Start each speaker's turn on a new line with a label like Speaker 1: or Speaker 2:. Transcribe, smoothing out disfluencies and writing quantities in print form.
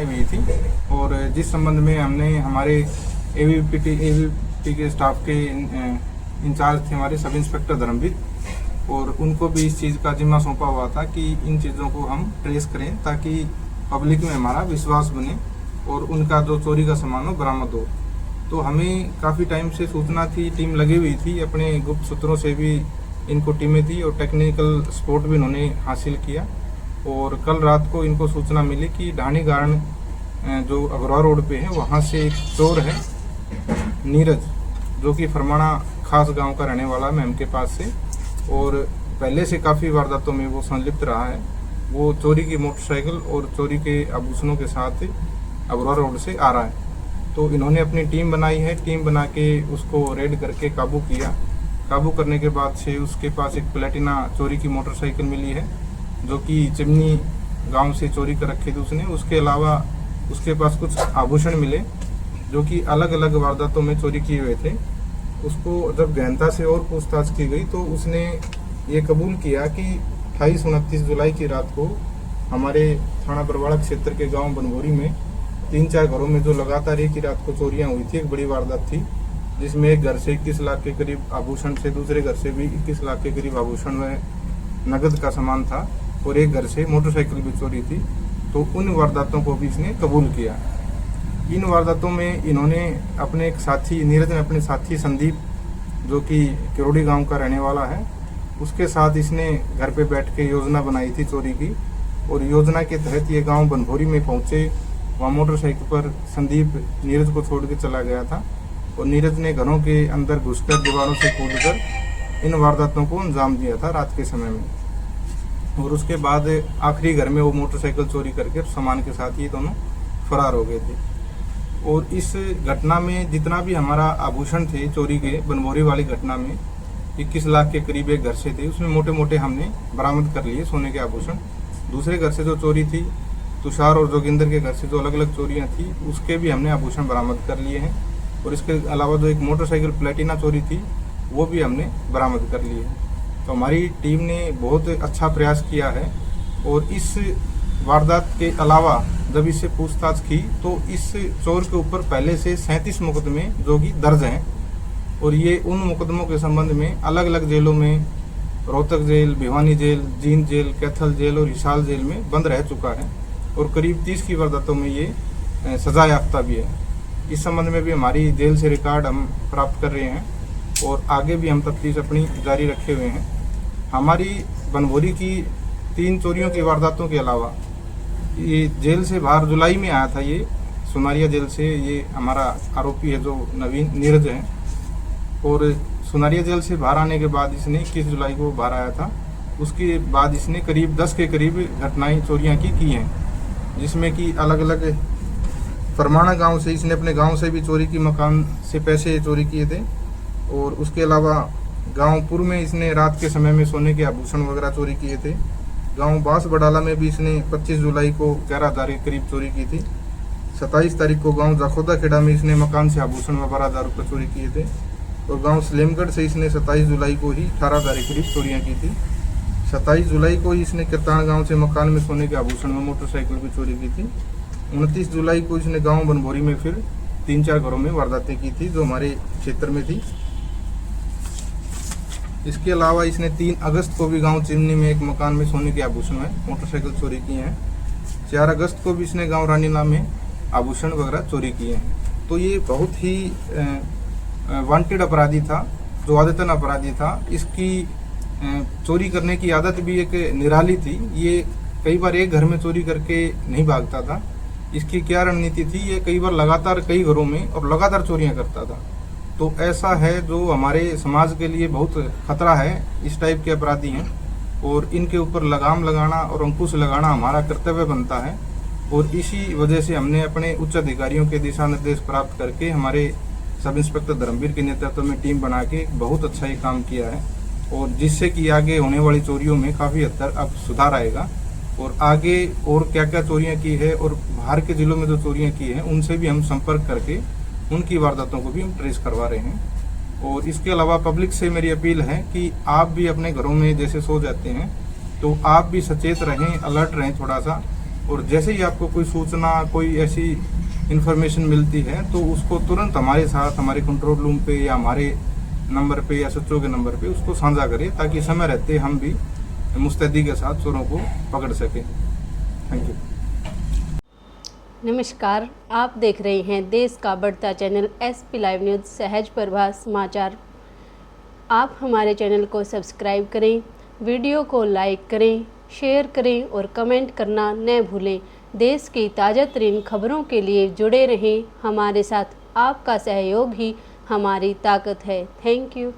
Speaker 1: हुई थी और जिस संबंध में हमने हमारे एवीपी के स्टाफ के इंचार्ज थे हमारे सब इंस्पेक्टर धर्मवीर, और उनको भी इस चीज़ का जिम्मा सौंपा हुआ था कि इन चीज़ों को हम ट्रेस करें ताकि पब्लिक में हमारा विश्वास बने और उनका जो चोरी का सामान हो बरामद हो। तो हमें काफ़ी टाइम से सूचना थी, टीम लगी हुई थी, अपने गुप्त सूत्रों से भी इनको टीमें थी और टेक्निकल सपोर्ट भी उन्होंने हासिल किया। और कल रात को इनको सूचना मिली कि ढाणी गार्डन जो अग्रवाल रोड पे है वहाँ से एक चोर है नीरज, जो कि फरमाना खास गांव का रहने वाला मैम के पास से, और पहले से काफ़ी वारदातों में वो संलिप्त रहा है। वो चोरी की मोटरसाइकिल और चोरी के आभूषणों के साथ अग्रवाल रोड से आ रहा है। तो इन्होंने अपनी टीम बनाई है, टीम बना के उसको रेड करके काबू किया। काबू करने के बाद से उसके पास एक प्लेटिना चोरी की मोटरसाइकिल मिली है, जो कि चिमनी गांव से चोरी कर रखी थी उसने। उसके अलावा उसके पास कुछ आभूषण मिले जो कि अलग अलग वारदातों में चोरी किए हुए थे। उसको जब गहनता से और पूछताछ की गई तो उसने ये कबूल किया कि 28-29 जुलाई की रात को हमारे थाना बरवाड़ा क्षेत्र के गांव बनभोरी में 3-4 घरों में जो लगातार एक ही रात को चोरियां हुई थी, एक बड़ी वारदात थी, जिसमें एक घर से 21 लाख के करीब आभूषण से, दूसरे घर से भी 21 लाख के करीब आभूषण व नगद का सामान था, और एक घर से मोटरसाइकिल भी चोरी थी। तो उन वारदातों को भी इसने कबूल किया। इन वारदातों में इन्होंने अपने एक साथी नीरज ने अपने साथी संदीप, जो कि किरोड़ी गांव का रहने वाला है, उसके साथ इसने घर पे बैठ के योजना बनाई थी चोरी की। और योजना के तहत ये गांव बनभोरी में पहुंचे। वहाँ मोटरसाइकिल पर संदीप नीरज को छोड़ के चला गया था और नीरज ने घरों के अंदर घुसकर दीवारों से कूदकर इन वारदातों को अंजाम दिया था रात के समय में। और उसके बाद आखिरी घर में वो मोटरसाइकिल चोरी करके सामान के साथ ये दोनों फरार हो गए थे। और इस घटना में जितना भी हमारा आभूषण थे चोरी के, बनभोरी वाली घटना में 21 लाख के करीब एक घर से थे, उसमें मोटे मोटे हमने बरामद कर लिए सोने के आभूषण। दूसरे घर से जो चोरी थी, तुषार और जोगिंदर के घर से जो अलग अलग चोरियां थी, उसके भी हमने आभूषण बरामद कर लिए हैं। और इसके अलावा जो एक मोटरसाइकिल प्लेटिना चोरी थी वो भी हमने बरामद कर ली है। तो हमारी टीम ने बहुत अच्छा प्रयास किया है। और इस वारदात के अलावा जब इससे पूछताछ की तो इस चोर के ऊपर पहले से 37 मुकदमे जो कि दर्ज हैं, और ये उन मुकदमों के संबंध में अलग अलग जेलों में, Rohtak jail, Bhiwani jail, Jind jail, Kaithal jail और हिसार जेल में बंद रह चुका है। और करीब 30 की वारदातों में ये सजा याफ्ता भी है। इस संबंध में भी हमारी जेल से रिकॉर्ड हम प्राप्त कर रहे हैं और आगे भी हम तफ्तीश अपनी जारी रखे हुए हैं। हमारी बनभोरी की 3 चोरियों की वारदातों के अलावा ये जेल से बाहर जुलाई में आया था, ये सुनारिया जेल से ये हमारा आरोपी है जो नवीन नीरज है। और सुनारिया जेल से बाहर आने के बाद इसने 21 जुलाई को बाहर आया था। उसके बाद इसने करीब 10 के करीब घटनाएं चोरियां की हैं, जिसमें कि अलग अलग फरमाना गांव से इसने अपने गांव से भी चोरी की, मकान से पैसे चोरी किए थे। और उसके अलावा गांव पुर में इसने रात के समय में सोने के आभूषण वगैरह चोरी किए थे। गांव बांस बडाला में भी इसने 25 जुलाई को 11,000 के करीब चोरी की थी। 27 तारीख को गांव जाखोदा खेड़ा में इसने मकान से आभूषण व 12,000 रुपये चोरी किए थे। और गांव सलेमगढ़ से इसने 27 जुलाई को ही 18,000 के करीब चोरियाँ की थी। 27 जुलाई को ही इसने किरतान गांव से मकान में सोने के आभूषण व मोटरसाइकिल भी चोरी की थी। 29 जुलाई को इसने गांव बनभोरी में फिर 3-4 घरों में वारदातें की थी जो हमारे क्षेत्र में थी। इसके अलावा इसने 3 अगस्त को भी गांव चिमनी में एक मकान में सोने के आभूषण में मोटरसाइकिल चोरी किए हैं। 4 अगस्त को भी इसने गांव रानीला में आभूषण वगैरह चोरी किए हैं। तो ये बहुत ही वांटेड अपराधी था, जो आदतन अपराधी था। इसकी चोरी करने की आदत भी एक निराली थी। ये कई बार एक घर में चोरी करके नहीं भागता था। इसकी क्या रणनीति थी, ये कई बार लगातार कई घरों में और लगातार चोरियां करता था। तो ऐसा है जो हमारे समाज के लिए बहुत खतरा है। इस टाइप के अपराधी हैं और इनके ऊपर लगाम लगाना और अंकुश लगाना हमारा कर्तव्य बनता है। और इसी वजह से हमने अपने उच्च अधिकारियों के दिशा निर्देश प्राप्त करके हमारे सब इंस्पेक्टर धर्मवीर के नेतृत्व में टीम बना के बहुत अच्छा ये काम किया है, और जिससे कि आगे होने वाली चोरियों में काफ़ी हद तक अब सुधार आएगा। और आगे और क्या क्या चोरियां की है और बाहर के जिलों में जो चोरियां की है उनसे भी हम संपर्क करके उनकी वारदातों को भी हम ट्रेस करवा रहे हैं। और इसके अलावा पब्लिक से मेरी अपील है कि आप भी अपने घरों में जैसे सो जाते हैं तो आप भी सचेत रहें, अलर्ट रहें थोड़ा सा, और जैसे ही आपको कोई सूचना, कोई ऐसी इन्फॉर्मेशन मिलती है तो उसको तुरंत हमारे साथ, हमारे कंट्रोल रूम पे या हमारे नंबर पे या SHO के नंबर पे उसको साझा करें, ताकि समय रहते हम भी मुस्तैदी के साथ चोरों को पकड़ सकें। Thank you.
Speaker 2: नमस्कार, आप देख रहे हैं देश का बढ़ता चैनल SP लाइव न्यूज़ सहज प्रभा समाचार। आप हमारे चैनल को सब्सक्राइब करें, वीडियो को लाइक करें, शेयर करें और कमेंट करना न भूलें। देश की ताज़ा तरीन खबरों के लिए जुड़े रहें हमारे साथ। आपका सहयोग ही हमारी ताकत है। Thank you.